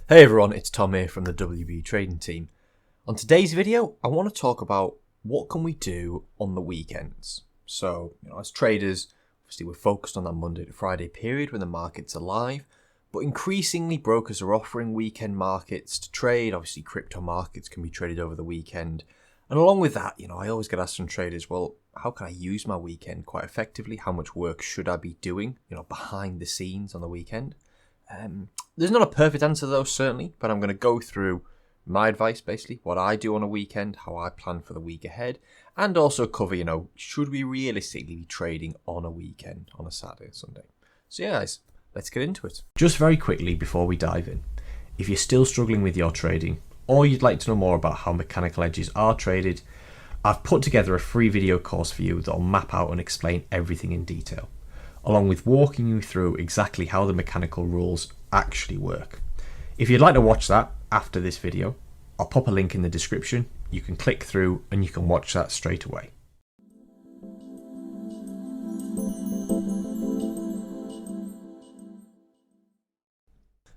Hey everyone, it's Tom here from the WB Trading Team. On today's video, I want to talk about what can we do on the weekends. So, as traders, obviously we're focused on that Monday to Friday period when the markets are live, but increasingly brokers are offering weekend markets to trade. Obviously crypto markets can be traded over the weekend. And along with that, I always get asked from traders, well, how can I use my weekend quite effectively? How much work should I be doing, behind the scenes on the weekend? There's not a perfect answer though, certainly, but I'm going to go through my advice, basically, what I do on a weekend, how I plan for the week ahead, and also cover, should we realistically be trading on a weekend, on a Saturday or Sunday? So yeah, guys, let's get into it. Just very quickly before we dive in, if you're still struggling with your trading, or you'd like to know more about how mechanical edges are traded, I've put together a free video course for you that'll map out and explain everything in detail, along with walking you through exactly how the mechanical rules actually work. If you'd like to watch that after this video, I'll pop a link in the description. You can click through and you can watch that straight away.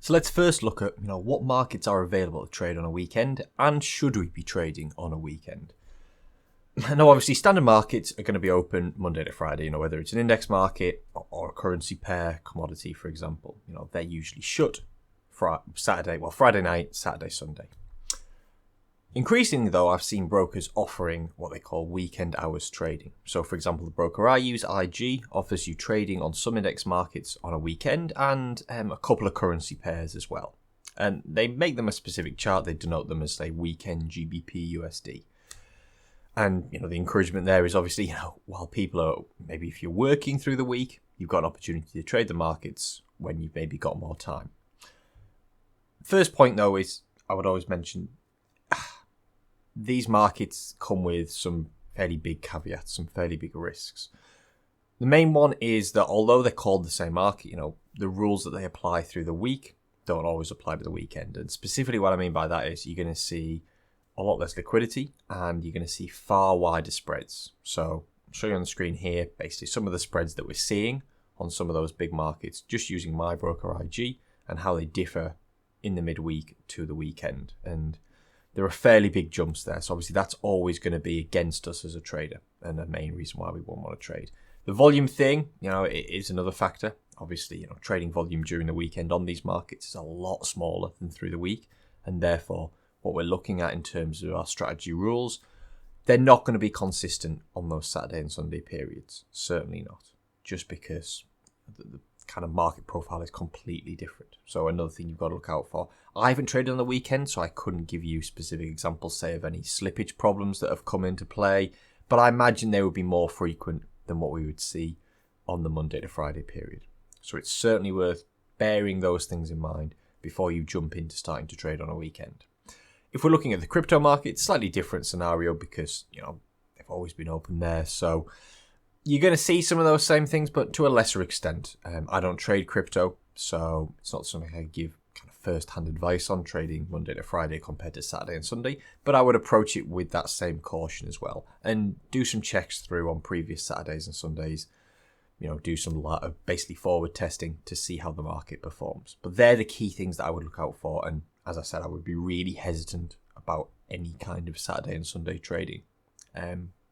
So let's first look at what markets are available to trade on a weekend, and should we be trading on a weekend? Now, obviously, standard markets are going to be open Monday to Friday, whether it's an index market or a currency pair, commodity, for example. They're usually shut Friday night, Saturday, Sunday. Increasingly, though, I've seen brokers offering what they call weekend hours trading. So, for example, the broker I use, IG, offers you trading on some index markets on a weekend and a couple of currency pairs as well. And they make them a specific chart. They denote them as, say, weekend GBP USD. And, the encouragement there is obviously, while people are, maybe if you're working through the week, you've got an opportunity to trade the markets when you've maybe got more time. First point, though, is I would always mention these markets come with some fairly big caveats, some fairly big risks. The main one is that although they're called the same market, the rules that they apply through the week don't always apply to the weekend. And specifically what I mean by that is you're going to see a lot less liquidity and you're going to see far wider spreads. So I'll show you on the screen here basically some of the spreads that we're seeing on some of those big markets, just using my broker IG, and how they differ in the midweek to the weekend. And there are fairly big jumps there. So obviously that's always going to be against us as a trader and the main reason why we won't want to trade. The volume thing, it is another factor. Obviously, trading volume during the weekend on these markets is a lot smaller than through the week, and therefore what we're looking at in terms of our strategy rules, they're not going to be consistent on those Saturday and Sunday periods. Certainly not. Just because the kind of market profile is completely different. So another thing you've got to look out for. I haven't traded on the weekend, so I couldn't give you specific examples, say, of any slippage problems that have come into play. But I imagine they would be more frequent than what we would see on the Monday to Friday period. So it's certainly worth bearing those things in mind before you jump into starting to trade on a weekend. If we're looking at the crypto market, slightly different scenario because, they've always been open there. So you're going to see some of those same things, but to a lesser extent. I don't trade crypto, so it's not something I give kind of first-hand advice on trading Monday to Friday compared to Saturday and Sunday. But I would approach it with that same caution as well and do some checks through on previous Saturdays and Sundays. Do some basically forward testing to see how the market performs. But they're the key things that I would look out for. And as I said, I would be really hesitant about any kind of Saturday and Sunday trading.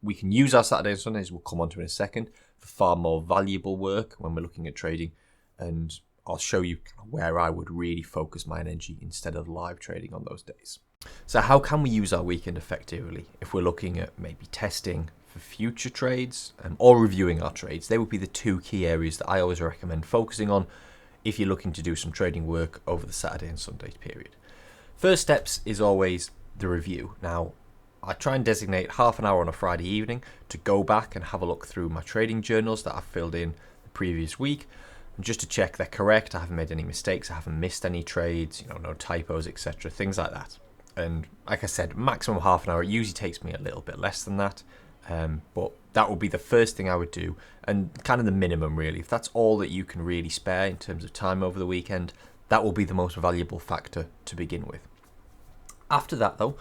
We can use our Saturday and Sundays, we'll come on to in a second, for far more valuable work when we're looking at trading. And I'll show you where I would really focus my energy instead of live trading on those days. So how can we use our weekend effectively if we're looking at maybe testing for future trades or reviewing our trades? They would be the two key areas that I always recommend focusing on if you're looking to do some trading work over the Saturday and Sunday period. First steps is always the review. Now, I try and designate half an hour on a Friday evening to go back and have a look through my trading journals that I've filled in the previous week, and just to check they're correct, I haven't made any mistakes, I haven't missed any trades, no typos, etc., things like that. And like I said, maximum half an hour. It usually takes me a little bit less than that. But that would be the first thing I would do, and kind of the minimum really. If that's all that you can really spare in terms of time over the weekend, that will be the most valuable factor to begin with. After that though,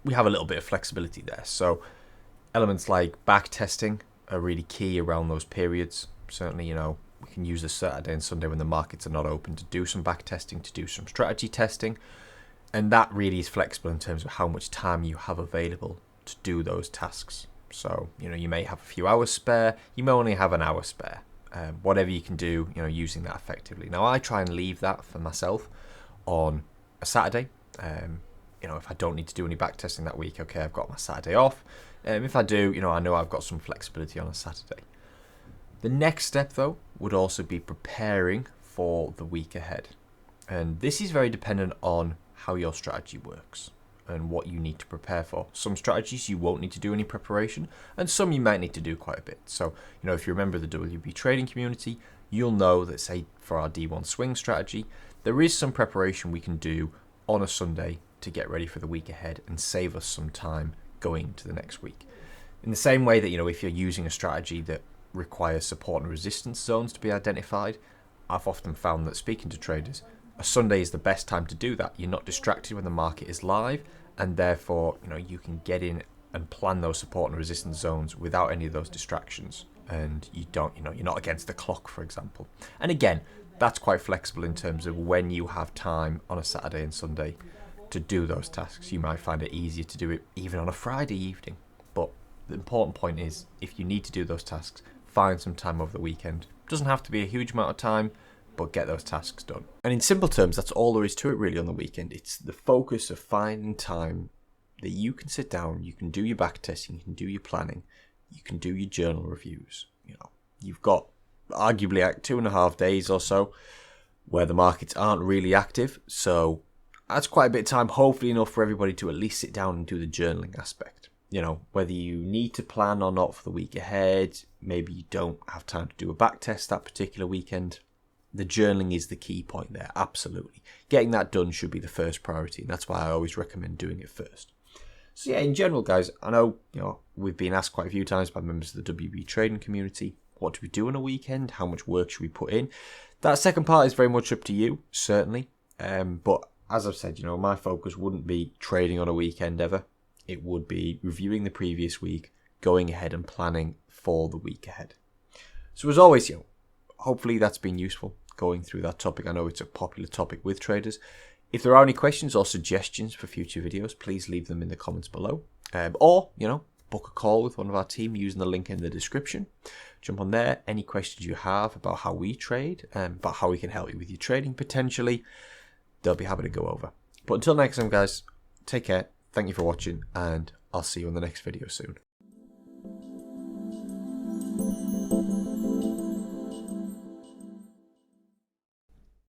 we have a little bit of flexibility there. So elements like back testing are really key around those periods. Certainly, we can use the Saturday and Sunday when the markets are not open to do some back testing, to do some strategy testing. And that really is flexible in terms of how much time you have available to do those tasks. So, you may have a few hours spare, you may only have an hour spare. Whatever you can do, using that effectively. Now, I try and leave that for myself on a Saturday. If I don't need to do any back testing that week, okay, I've got my Saturday off. If I do, I know I've got some flexibility on a Saturday. The next step, though, would also be preparing for the week ahead. And this is very dependent on how your strategy works and what you need to prepare for. Some strategies you won't need to do any preparation, and some you might need to do quite a bit. So, if you remember the WB trading community, you'll know that, say, for our D1 swing strategy, there is some preparation we can do on a Sunday to get ready for the week ahead and save us some time going to the next week. In the same way that, if you're using a strategy that requires support and resistance zones to be identified, I've often found that speaking to traders, a Sunday is the best time to do that. You're not distracted when the market is live, and therefore, you can get in and plan those support and resistance zones without any of those distractions. And you're not against the clock, for example. And again, that's quite flexible in terms of when you have time on a Saturday and Sunday to do those tasks. You might find it easier to do it even on a Friday evening. But the important point is, if you need to do those tasks, find some time over the weekend. It doesn't have to be a huge amount of time, but get those tasks done. And in simple terms, that's all there is to it really on the weekend. It's the focus of finding time that you can sit down, you can do your back testing, you can do your planning, you can do your journal reviews. You've got arguably 2.5 days or so where the markets aren't really active. So that's quite a bit of time, hopefully enough for everybody to at least sit down and do the journaling aspect. Whether you need to plan or not for the week ahead, maybe you don't have time to do a back test that particular weekend. The journaling is the key point there, absolutely. Getting that done should be the first priority, and that's why I always recommend doing it first. So yeah, in general, guys, I know, we've been asked quite a few times by members of the WB trading community, what do we do on a weekend? How much work should we put in? That second part is very much up to you, certainly. But as I've said, my focus wouldn't be trading on a weekend ever. It would be reviewing the previous week, going ahead and planning for the week ahead. So as always, hopefully that's been useful going through that topic. I know it's a popular topic with traders. If there are any questions or suggestions for future videos, please leave them in the comments below. Or, book a call with one of our team using the link in the description. Jump on there. Any questions you have about how we trade, about how we can help you with your trading potentially, they'll be happy to go over. But until next time, guys, take care. Thank you for watching, and I'll see you in the next video soon.